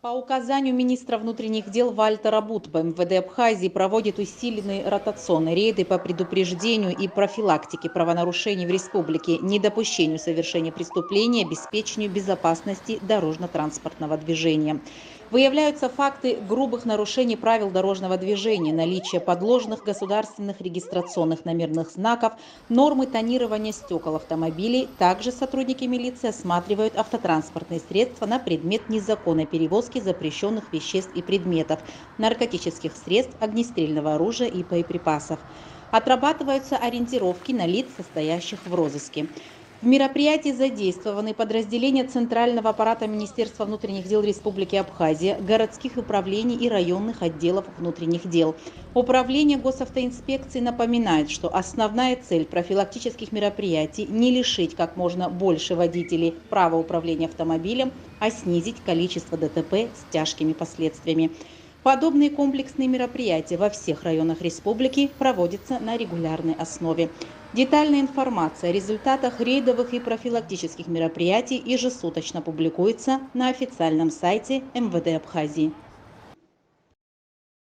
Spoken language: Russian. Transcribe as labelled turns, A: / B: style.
A: По указанию министра внутренних дел Вальтера Бутба МВД Абхазии проводит усиленные ротационные рейды по предупреждению и профилактике правонарушений в республике, недопущению совершения преступлений, обеспечению безопасности дорожно-транспортного движения. Выявляются факты грубых нарушений правил дорожного движения, наличие подложных государственных регистрационных номерных знаков, нормы тонирования стекол автомобилей. Также сотрудники милиции осматривают автотранспортные средства на предмет незаконной перевозки запрещенных веществ и предметов, наркотических средств, огнестрельного оружия и боеприпасов. Отрабатываются ориентировки на лиц, состоящих в розыске. В мероприятии задействованы подразделения Центрального аппарата Министерства внутренних дел Республики Абхазия, городских управлений и районных отделов внутренних дел. Управление госавтоинспекции напоминает, что основная цель профилактических мероприятий – не лишить как можно больше водителей права управления автомобилем, а снизить количество ДТП с тяжкими последствиями. Подобные комплексные мероприятия во всех районах республики проводятся на регулярной основе. Детальная информация о результатах рейдовых и профилактических мероприятий ежесуточно публикуется на официальном сайте МВД Абхазии.